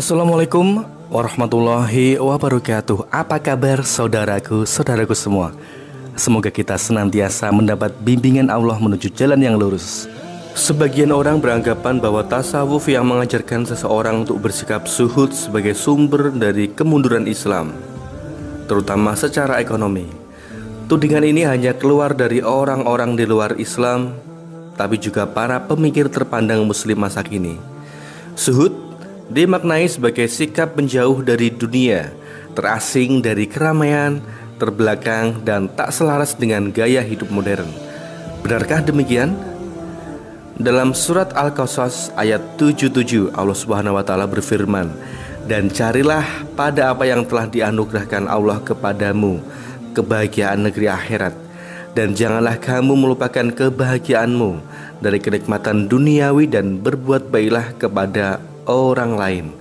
Assalamualaikum warahmatullahi wabarakatuh. Apa kabar saudaraku semua? Semoga kita senantiasa mendapat bimbingan Allah menuju jalan yang lurus. Sebagian orang beranggapan bahwa tasawuf yang mengajarkan seseorang untuk bersikap zuhud sebagai sumber dari kemunduran Islam, terutama secara ekonomi. Tudingan ini hanya keluar dari orang-orang di luar Islam, tapi juga para pemikir terpandang muslim masa kini. Zuhud dimaknai sebagai sikap menjauh dari dunia, terasing dari keramaian, terbelakang, dan tak selaras dengan gaya hidup modern. Benarkah demikian? Dalam surat Al-Qasas ayat 77, Allah Subhanahu wa Ta'ala berfirman, "Dan carilah pada apa yang telah dianugerahkan Allah kepadamu kebahagiaan negeri akhirat, dan janganlah kamu melupakan kebahagiaanmu dari kenikmatan duniawi, dan berbuat baiklah kepada orang lain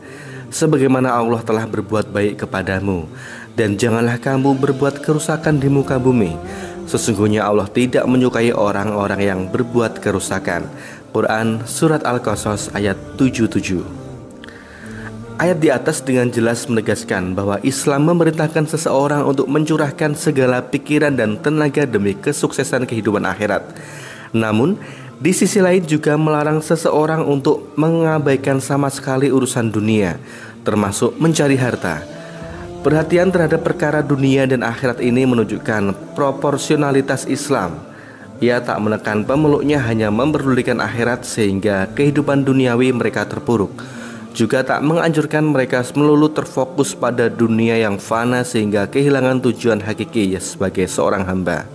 sebagaimana Allah telah berbuat baik kepadamu, dan janganlah kamu berbuat kerusakan di muka bumi. Sesungguhnya Allah tidak menyukai orang-orang yang berbuat kerusakan." Quran Surat Al-Qasas ayat 77. Ayat di atas dengan jelas menegaskan bahwa Islam memerintahkan seseorang untuk mencurahkan segala pikiran dan tenaga demi kesuksesan kehidupan akhirat. Namun di sisi lain juga melarang seseorang untuk mengabaikan sama sekali urusan dunia, termasuk mencari harta. Perhatian terhadap perkara dunia dan akhirat ini menunjukkan proporsionalitas Islam. Ia tak menekan pemeluknya hanya memperdulikan akhirat sehingga kehidupan duniawi mereka terpuruk, juga tak menganjurkan mereka melulu terfokus pada dunia yang fana sehingga kehilangan tujuan hakiki sebagai seorang hamba.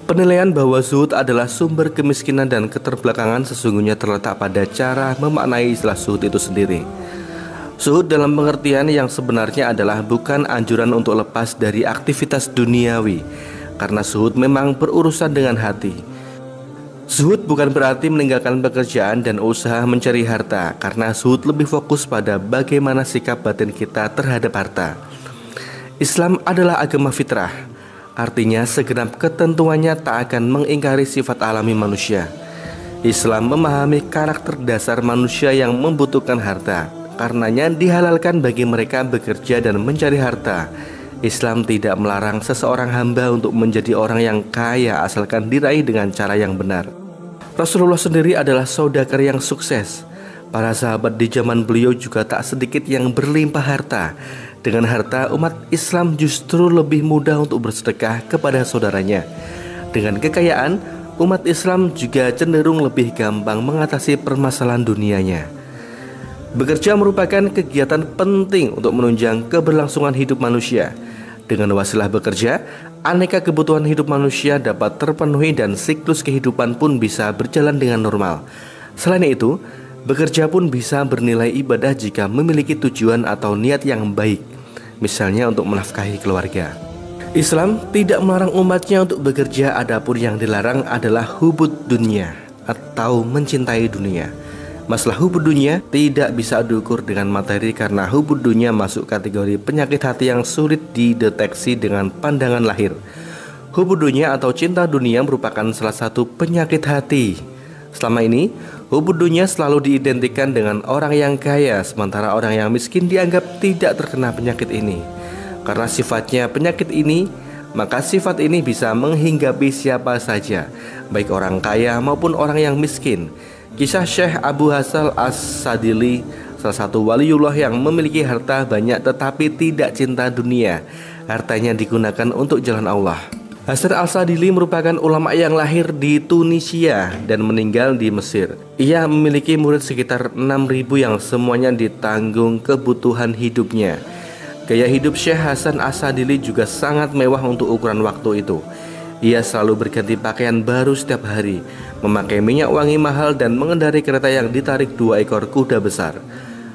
Penilaian bahwa zuhud adalah sumber kemiskinan dan keterbelakangan sesungguhnya terletak pada cara memaknai istilah zuhud itu sendiri. Zuhud dalam pengertian yang sebenarnya adalah bukan anjuran untuk lepas dari aktivitas duniawi, karena zuhud memang berurusan dengan hati. Zuhud bukan berarti meninggalkan pekerjaan dan usaha mencari harta, karena zuhud lebih fokus pada bagaimana sikap batin kita terhadap harta. Islam adalah agama fitrah. Artinya segenap ketentuannya tak akan mengingkari sifat alami manusia. Islam memahami karakter dasar manusia yang membutuhkan harta. Karenanya dihalalkan bagi mereka bekerja dan mencari harta. Islam tidak melarang seseorang hamba untuk menjadi orang yang kaya asalkan diraih dengan cara yang benar. Rasulullah sendiri adalah saudagar yang sukses. Para sahabat di zaman beliau juga tak sedikit yang berlimpah harta. Dengan harta, umat Islam justru lebih mudah untuk bersedekah kepada saudaranya. Dengan kekayaan, umat Islam juga cenderung lebih gampang mengatasi permasalahan dunianya. Bekerja merupakan kegiatan penting untuk menunjang keberlangsungan hidup manusia. Dengan wasilah bekerja, aneka kebutuhan hidup manusia dapat terpenuhi dan siklus kehidupan pun bisa berjalan dengan normal. Selain itu, bekerja pun bisa bernilai ibadah jika memiliki tujuan atau niat yang baik, misalnya untuk menafkahi keluarga. Islam tidak melarang umatnya untuk bekerja, adapun yang dilarang adalah hubud dunia atau mencintai dunia. Masalah hubud dunia tidak bisa diukur dengan materi karena hubud dunia masuk kategori penyakit hati yang sulit dideteksi dengan pandangan lahir. Hubud dunia atau cinta dunia merupakan salah satu penyakit hati. Selama ini, hubud dunia selalu diidentikan dengan orang yang kaya, sementara orang yang miskin dianggap tidak terkena penyakit ini. Karena sifatnya penyakit ini, maka sifat ini bisa menghinggapi siapa saja, baik orang kaya maupun orang yang miskin. Kisah Syekh Abu Hasan As-Sadili, salah satu waliullah yang memiliki harta banyak tetapi tidak cinta dunia. Hartanya digunakan untuk jalan Allah. Hasan Al-Sadili merupakan ulama yang lahir di Tunisia dan meninggal di Mesir. Ia memiliki murid sekitar 6.000 yang semuanya ditanggung kebutuhan hidupnya. Gaya hidup Syekh Hasan As-Sadili juga sangat mewah untuk ukuran waktu itu. Ia selalu berganti pakaian baru setiap hari, memakai minyak wangi mahal dan mengendarai kereta yang ditarik 2 ekor kuda besar.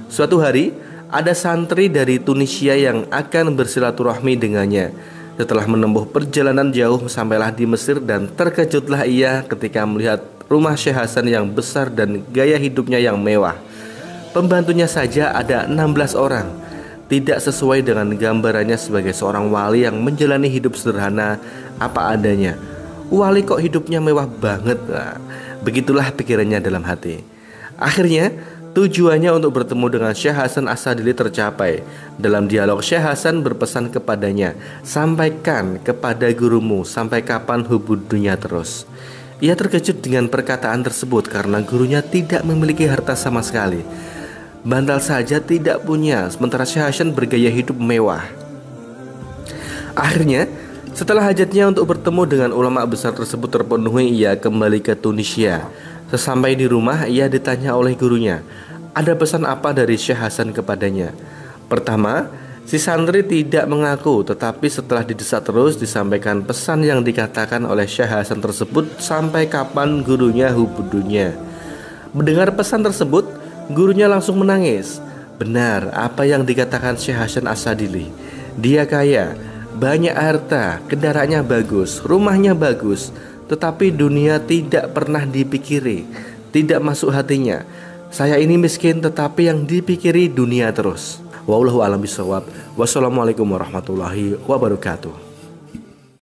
Suatu hari, ada santri dari Tunisia yang akan bersilaturahmi dengannya. Setelah menempuh perjalanan jauh, sampailah di Mesir dan terkejutlah ia ketika melihat rumah Syekh Hasan yang besar dan gaya hidupnya yang mewah. Pembantunya saja ada 16 orang. Tidak sesuai dengan gambarannya sebagai seorang wali yang menjalani hidup sederhana apa adanya. Wali kok hidupnya mewah banget? Nah, begitulah pikirannya dalam hati. Akhirnya Tujuannya untuk bertemu dengan Syekh Hasan As-Sadili tercapai. Dalam dialog, Syekh Hasan berpesan kepadanya, "Sampaikan kepada gurumu sampai kapan hubud dunia terus." Ia terkejut dengan perkataan tersebut karena gurunya tidak memiliki harta sama sekali. Bantal saja tidak punya, sementara Syekh Hasan bergaya hidup mewah. Akhirnya, setelah hajatnya untuk bertemu dengan ulama besar tersebut terpenuhi, ia kembali ke Tunisia. Sesampai di rumah, ia ditanya oleh gurunya, ada pesan apa dari Syekh Hasan kepadanya. Pertama, si santri tidak mengaku, tetapi setelah didesak terus disampaikan pesan yang dikatakan oleh Syekh Hasan tersebut sampai kapan gurunya hubud dunia. Mendengar pesan tersebut, gurunya langsung menangis. Benar apa yang dikatakan Syekh Hasan As-Sadili. Dia kaya, banyak harta, kendaraannya bagus, rumahnya bagus, tetapi dunia tidak pernah dipikiri, tidak masuk hatinya. Saya ini miskin, tetapi yang dipikiri dunia terus. Wallahu a'lam bishawab. Wassalamualaikum warahmatullahi wabarakatuh.